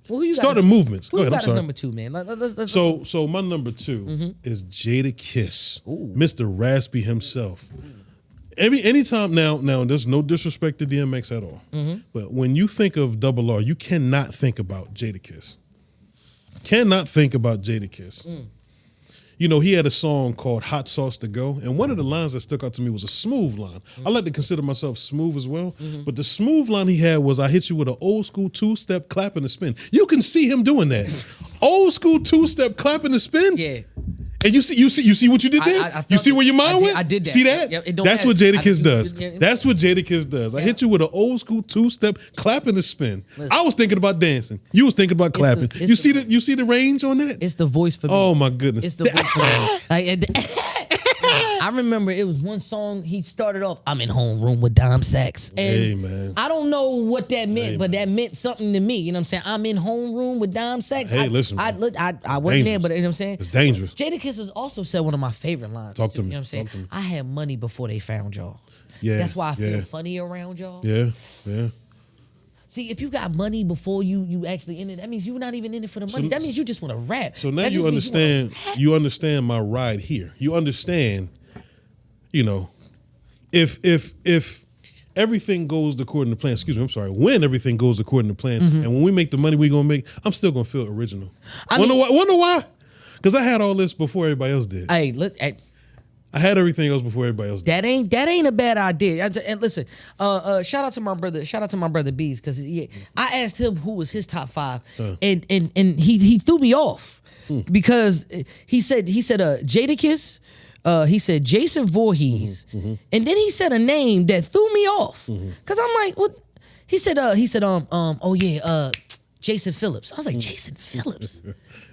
Well, who you Started movements. Go ahead. I'm sorry. Number 2, man. Let's So my number 2 is Jadakiss, Mr. Raspy himself. Anytime now, there's no disrespect to DMX at all. But when you think of Double R, you cannot think about Jadakiss. Cannot think about Jadakiss. You know, he had a song called Hot Sauce to Go, and one of the lines that stuck out to me was a smooth line. I like to consider myself smooth as well, but the smooth line he had was, I hit you with an old school 2-step clap and a spin. You can see him doing that. Old school 2-step clap and a spin? Yeah. And you see what you did there? You see where your mind went? I did that. See that? That's what Jadakiss does. That's what Jadakiss does. I hit you with an old school 2-step clap and a spin. Listen, I was thinking about dancing. You was thinking about clapping. You see the range on that? It's the voice for me. Oh my goodness. It's the voice for me. I remember it was one song he started off, I'm in homeroom with Dime Sacks. And hey, man. I don't know what that meant, but that meant something to me. You know what I'm saying? I'm in homeroom with Dime Sacks. Hey, listen. I wasn't there, but you know what I'm saying? It's dangerous. Jadakiss has also said one of my favorite lines. Talk to me. You know what I'm saying? I had money before they found y'all. Yeah. That's why I feel funny around y'all. Yeah. See, if you got money before you actually in it, that means you're not even in it for the money. That means you just want to rap. So now you understand. You understand my ride here. You understand. You know, if everything goes according to plan, excuse me, I'm sorry, when everything goes according to plan, and when we make the money we're gonna make, I'm still gonna feel original. Wonder why? Because I had all this before everybody else did. Hey, look, I had everything else before everybody else did. That ain't a bad idea. And listen, shout out to my brother Bees, because I asked him who was his top 5, and he threw me off because he said Jadakiss. He said Jason Voorhees, and then he said a name that threw me off, cause I'm like, what? He said, Jason Phillips. I was like, Jason Phillips.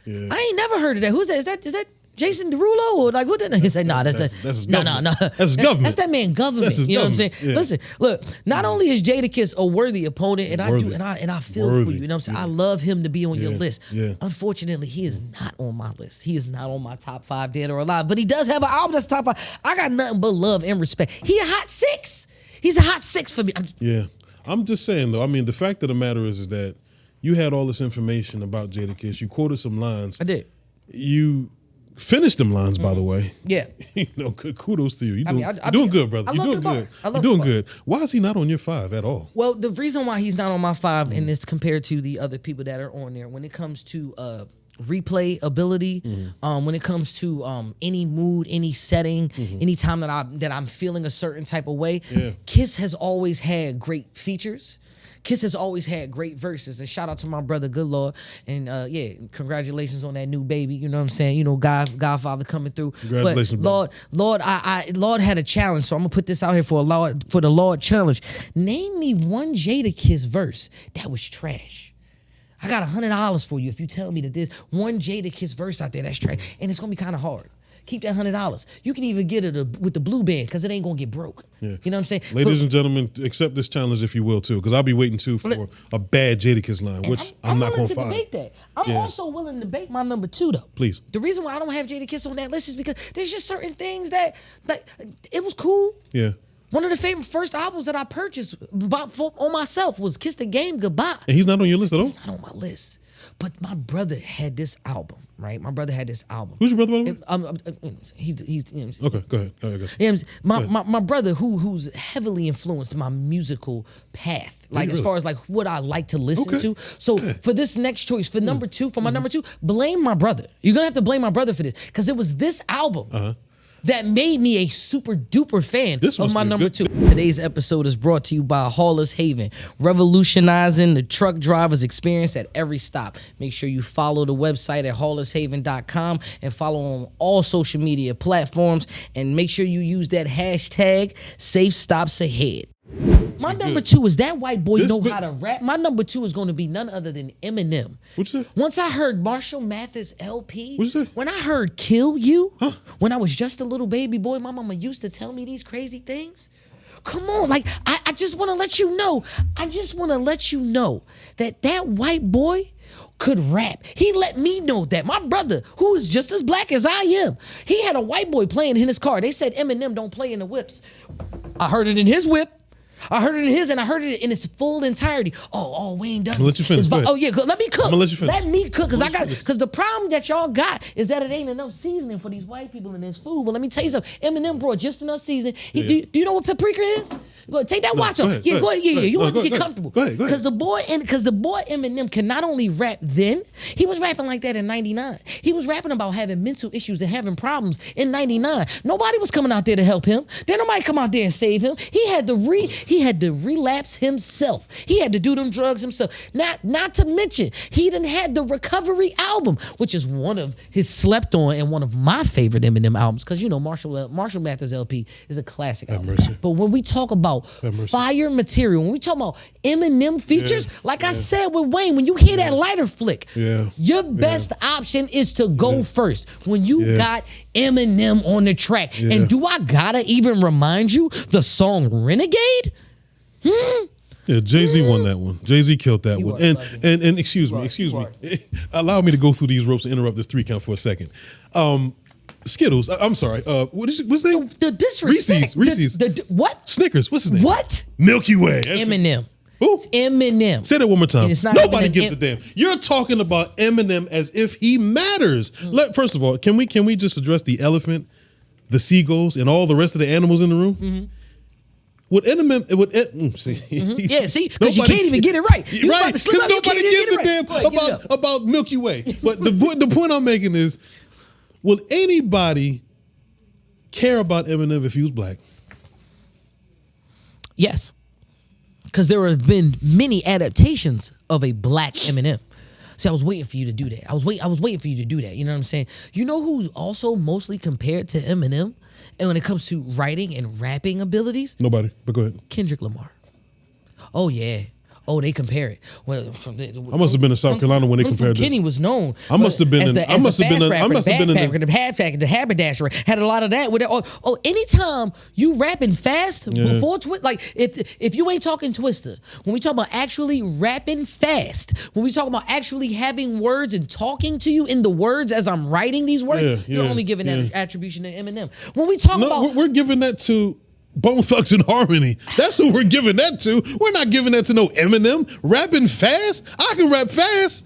I ain't never heard of that. Who's that? Is that Jason Derulo or like what? He said, nah, that's government. That's government. That's that man government. You know what I'm saying? Yeah. Listen, look. Not only is Jadakiss a worthy opponent, and I feel for you. You know what I'm saying? I love him to be on your list. Yeah. Unfortunately, he is not on my list. He is not on my top 5 dead or alive. But he does have an album that's top 5. I got nothing but love and respect. He a hot 6. He's a hot 6 for me. I'm just saying though. I mean, the fact of the matter is that you had all this information about Jadakiss. You quoted some lines. I did. You finished them lines, by the way. Yeah. You know, kudos to you. You're doing good, brother. You're doing good. You're doing good. Why is he not on your 5 at all? Well, the reason why he's not on my 5, and it's compared to the other people that are on there, when it comes to replay ability, when it comes to any mood, any setting, any time that I'm feeling a certain type of way, Kiss has always had great features. Kiss has always had great verses, and shout out to my brother, good Lord, and congratulations on that new baby. You know what I'm saying? You know, Godfather coming through. Congratulations, but Lord had a challenge, so I'm gonna put this out here for the Lord challenge. Name me one Jadakiss verse that was trash. I got $100 for you if you tell me that there's one Jadakiss verse out there that's trash, and it's gonna be kind of hard. Keep that $100. You can even get it with the blue band because it ain't gonna get broke. Yeah. You know what I'm saying? Ladies and gentlemen, accept this challenge if you will too, because I'll be waiting too for a bad Jadakiss line, which I'm not gonna find. Debate that. I'm also willing to debate my number 2 though. Please. The reason why I don't have Jadakiss on that list is because there's just certain things that it was cool. Yeah. One of the favorite first albums that I purchased on myself was Kiss the Game Goodbye. And he's not on your list at all? He's not on my list. But my brother had this album, right? My brother had this album. Who's your brother, by the way? He's you know what I'm okay, go ahead. My brother who's heavily influenced my musical path, like as far as like what I like to listen to. So for this next choice, for number 2, for my number 2, blame my brother. You're gonna have to blame my brother for this, because it was this album that made me a super duper fan of my number 2. Today's episode is brought to you by Hauler's Haven, revolutionizing the truck driver's experience at every stop. Make sure you follow the website at haulershaven.com and follow on all social media platforms, and make sure you use that hashtag Safe Stops Ahead. My number 2 is that white boy know how to rap. My number 2 is going to be none other than Eminem. What's that? Once I heard Marshall Mathers LP, what's that? When I heard Kill You, when I was just a little baby boy, my mama used to tell me these crazy things. Come on, like I just want to let you know. I just want to let you know that white boy could rap. He let me know that. My brother, who is just as black as I am, he had a white boy playing in his car. They said Eminem don't play in the whips. I heard it in his whip. I heard it in his, and I heard it in its full entirety. All Wayne does. I'll let you finish. Oh yeah, let me cook. I'm gonna let you finish. Let me cook, because the problem that y'all got is that it ain't enough seasoning for these white people in this food. But let me tell you something. Eminem brought just enough seasoning. Do you know what paprika is? Go ahead, take that watch off. Go ahead. You want to get comfortable. Go ahead. Because the boy Eminem can not only rap then, he was rapping like that in '99. He was rapping about having mental issues and having problems in '99. Nobody was coming out there to help him. Then nobody come out there and save him. He had to relapse himself. He had to do them drugs himself. Not to mention, he done had the Recovery album, which is one of his slept on and one of my favorite Eminem albums, because Marshall Mathers LP is a classic album. But when we talk about fire material, when we talk about Eminem features, I said with Wayne, when you hear that lighter flick, your best option is to go first when you got Eminem on the track. And do I gotta even remind you the song Renegade? Yeah, Jay-Z won that one. Jay-Z killed that one. And excuse me. Allow me to go through these ropes and interrupt this 3 count for a second. Skittles. I'm sorry. What's his name? The disrespect. Reese's. What? Snickers. What's his name? What? Milky Way. Eminem. Who? Eminem. Say that one more time. Nobody gives a damn. You're talking about Eminem as if he matters. First of all, can we just address the elephant, the seagulls, and all the rest of the animals in the room? Would Eminem? Yeah, see, because you can't even get it right. Right, because nobody gives a damn about Milky Way. But the point I'm making is, will anybody care about Eminem if he was black? Yes, because there have been many adaptations of a black Eminem. See, I was waiting for you to do that. I was waiting for you to do that. You know what I'm saying? You know who's also mostly compared to Eminem, and when it comes to writing and rapping abilities? Nobody. But go ahead. Kendrick Lamar. Oh yeah. Oh, they compare it. Well, I must have been in South Carolina when they compared Kenny was known. I must have been in the the haberdasher had a lot of that. Anytime you rapping fast before if you ain't talking Twister, when we talk about actually rapping fast, when we talk about actually having words and talking to you in the words as I'm writing these words, you're only giving that attribution to Eminem. When we talk about, we're giving that to Bone Thugs and Harmony. That's who we're giving that to. We're not giving that to no Eminem. Rapping fast? I can rap fast.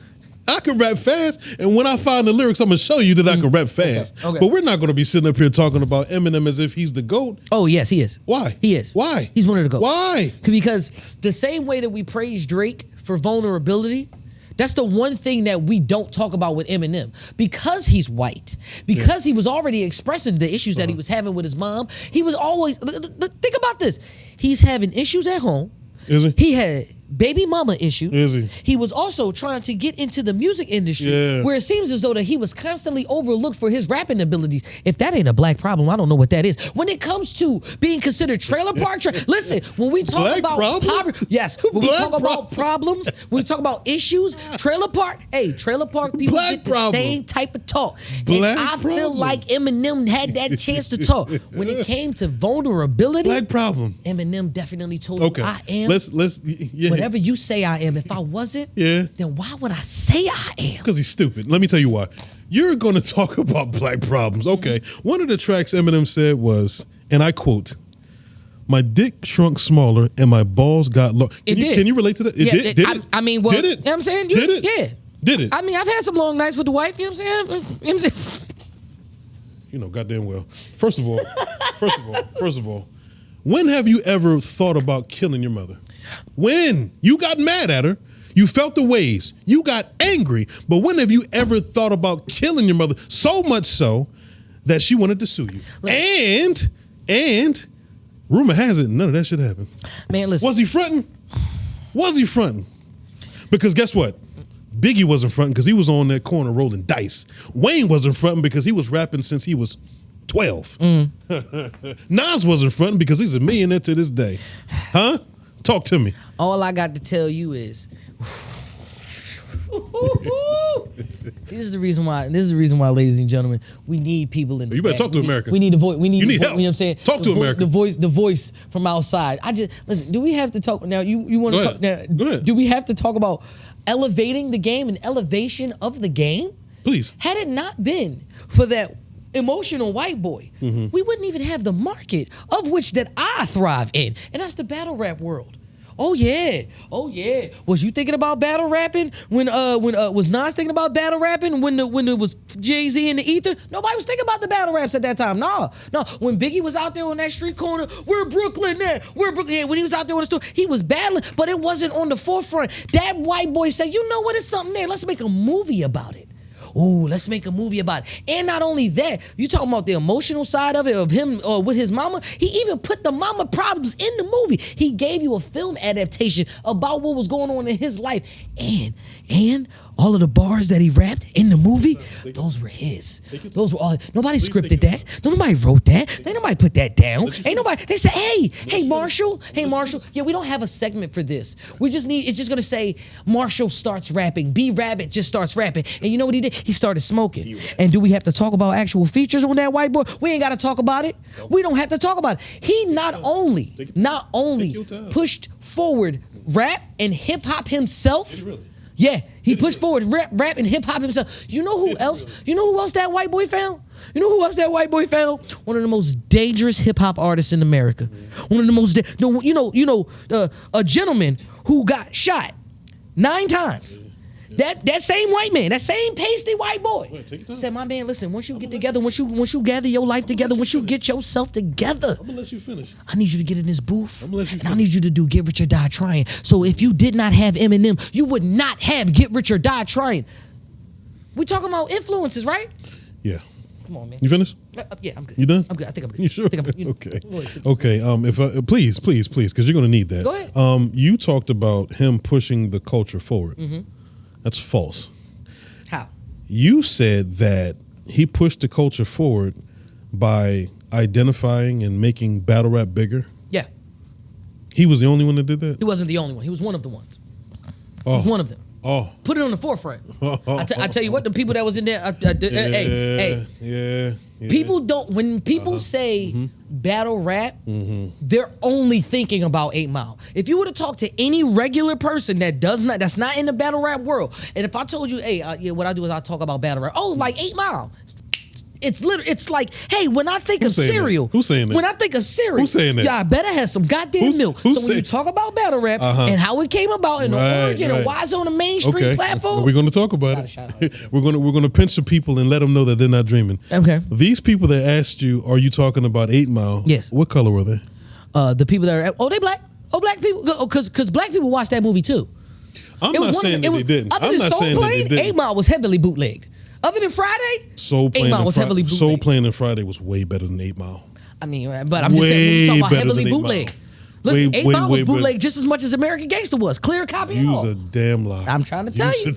And when I find the lyrics, I'm going to show you that I can rap fast. Okay. But we're not going to be sitting up here talking about Eminem as if he's the GOAT. Oh, yes, he is. Why? He is. Why? He's one of the GOATs. Why? Because the same way that we praise Drake for vulnerability, that's the one thing that we don't talk about with Eminem. Because he's white, because he was already expressing the issues that he was having with his mom, he was always, think about this. He's having issues at home. Is he? He had baby mama issue. Is he? He was also trying to get into the music industry, where it seems as though that he was constantly overlooked for his rapping abilities. If that ain't a black problem, I don't know what that is. When it comes to being considered trailer park, listen, when we talk about poverty, when we talk about problems, when we talk about issues, trailer park people get the same type of talk. And I feel like Eminem had that chance to talk. When it came to vulnerability, black problem, Eminem definitely told you I am. Let's whatever you say I am. If I wasn't, then why would I say I am? Because he's stupid. Let me tell you why. You're going to talk about black problems. Okay. One of the tracks Eminem said was, and I quote, "My dick shrunk smaller and my balls got low." Can you relate to that? Did it? Did it? You know what I'm saying? Did it? Yeah. Did it? I mean, I've had some long nights with the wife. You know what I'm saying? You know, goddamn well. First of all, when have you ever thought about killing your mother? When? You got mad at her. You felt the ways. You got angry. But when have you ever thought about killing your mother? So much so that she wanted to sue you. And rumor has it, none of that shit happened. Man, listen. Was he fronting? Because guess what? Biggie wasn't fronting because he was on that corner rolling dice. Wayne wasn't fronting because he was rapping since he was 12. Nas wasn't fronting because he's a millionaire to this day. Huh? Talk to me. All I got to tell you is, this is the reason why, ladies and gentlemen, we need people in the You better talk to America. We need a voice. We need help. You know what I'm saying? Talk to America. The voice from outside. Listen, do we have to talk now? You want to talk now? Go ahead. Do we have to talk about elevating the game and elevation of the game? Please. Had it not been for that emotional white boy, we wouldn't even have the market of which that I thrive in, and that's the battle rap world. Oh yeah. Was you thinking about battle rapping when was Nas thinking about battle rapping when it was Jay-Z in the ether? Nobody was thinking about the battle raps at that time. No. When Biggie was out there on that street corner, we're Brooklyn there. We're Brooklyn. Yeah, when he was out there on the store, he was battling, but it wasn't on the forefront. That white boy said, you know what? It's something there. Let's make a movie about it. Ooh, let's make a movie about it. And not only that, you talking about the emotional side of it, of him with his mama. He even put the mama problems in the movie. He gave you a film adaptation about what was going on in his life. And all of the bars that he rapped in the movie, those were his. Those were all. Nobody scripted that. Nobody wrote that. Ain't nobody put that down. Ain't nobody. They said, hey, Marshall. Yeah, we don't have a segment for this. We just need. It's just gonna say Marshall starts rapping. B Rabbit just starts rapping. And you know what he did? He started smoking. And do we have to talk about actual features on that white boy? We ain't got to talk about it. We don't have to talk about it. He not only pushed forward rap and hip hop himself. Yeah, he pushed forward rap and hip hop himself. You know who else? You know who else that white boy found? One of the most dangerous hip hop artists in America. One of the most, a gentleman who got shot 9 times. That same white man, that same pasty white boy said, my man, listen, once you get together, once you gather your life together, once you get yourself together, I'm gonna let you finish. I need you to get in this booth, and I need you to do Get Rich or Die Trying. So if you did not have Eminem, you would not have Get Rich or Die Trying. We talking about influences, right? Yeah. Come on, man. You finished? Yeah, I'm good. You done? I'm good. I think I'm good. You sure? Okay. Okay. If please, because you're gonna need that. Go ahead. You talked about him pushing the culture forward. That's false. How? You said that he pushed the culture forward by identifying and making battle rap bigger. Yeah. He was the only one that did that? He wasn't the only one. He was one of the ones. Oh. He was one of them. Oh. Put it on the forefront. I tell you what, the people that was in there, hey. People don't, when people say battle rap, they're only thinking about 8 Mile. If you were to talk to any regular person that's not in the battle rap world, and if I told you, hey, what I do is I talk about battle rap, like 8 Mile. It's like, hey, when I think of cereal. Who's saying that? When I think of cereal. Who's saying that? Yeah, I better have some goddamn milk. So when you talk about battle rap and how it came about and the origin and why it's on the mainstream platform. We're going to talk about it. We're going to pinch the people and let them know that they're not dreaming. Okay. These people that asked you, are you talking about 8 Mile? Yes. What color were they? The people that are, they black. Black people. Because black people watch that movie too. I'm not saying that they didn't. Other than Soul Plane, 8 Mile was heavily bootlegged. Other than Friday, Soul Plane 8 Mile was heavily bootlegged. Soul Plane and Friday was way better than 8 Mile. I mean, but I'm just saying, we're talking about heavily bootlegged. Listen, 8 Mile was bootlegged just as much as American Gangster was. Clear copy. You's a damn lie. I'm trying to tell you.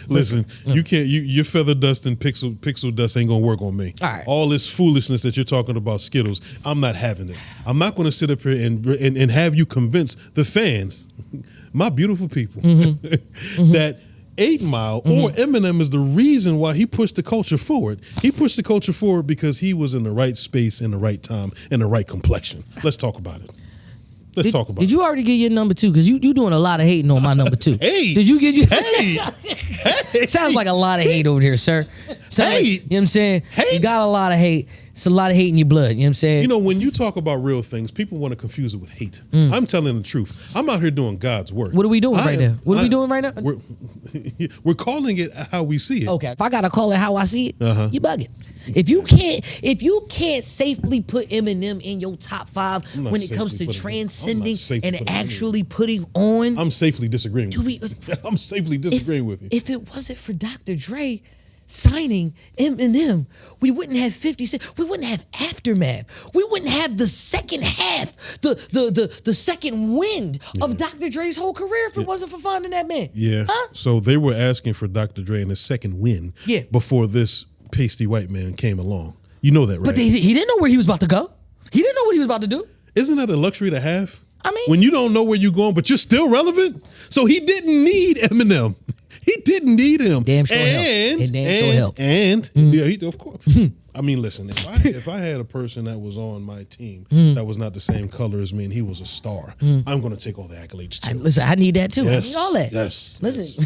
Listen, you can't. Your feather dust and pixel dust ain't gonna work on me. All right. All this foolishness that you're talking about Skittles, I'm not having it. I'm not going to sit up here and have you convince the fans, my beautiful people, that 8 Mile or Eminem is the reason why he pushed the culture forward. He pushed the culture forward because he was in the right space, in the right time, in the right complexion. Let's talk about it. Let's talk about it. Did you already get your number 2? Because you doing a lot of hating on my number 2. Hey. Did you get your... Hey. Sounds like a lot of hate over here, sir. Hey. You know what I'm saying? Hate. You got a lot of hate. It's a lot of hate in your blood. You know what I'm saying? You know, when you talk about real things, people want to confuse it with hate. I'm telling the truth. I'm out here doing God's work. What are we doing right now? What are we doing right now? We're calling it how we see it. Okay. If I gotta call it how I see it, you bugging. If you can't safely put Eminem in your top 5 when it comes to transcending and actually putting on, I'm safely disagreeing with you. I'm safely disagreeing with you. If it wasn't for Dr. Dre signing Eminem, we wouldn't have 50 Cent. We wouldn't have Aftermath. We wouldn't have the second half, the second wind of Dr. Dre's whole career if it wasn't for finding that man. Yeah. Huh? So they were asking for Dr. Dre in his second win before this pasty white man came along. You know that, right? But he didn't know where he was about to go. He didn't know what he was about to do. Isn't that a luxury to have? I mean, when you don't know where you're going, but you're still relevant. So he didn't need Eminem. He didn't need him. Damn sure helped. And yeah, of course. I mean, listen, if I had a person that was on my team that was not the same color as me and he was a star, I'm going to take all the accolades too. Listen, I need that too. Yes, I need all that. Yes. Listen.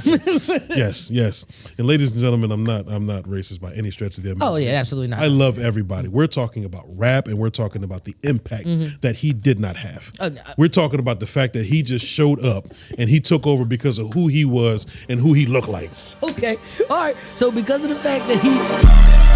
Yes. And ladies and gentlemen, I'm not racist by any stretch of the imagination. Oh yeah, absolutely not. I love everybody. We're talking about rap and we're talking about the impact that he did not have. We're talking about the fact that he just showed up and he took over because of who he was and who he looked like. Okay. All right. So because of the fact that he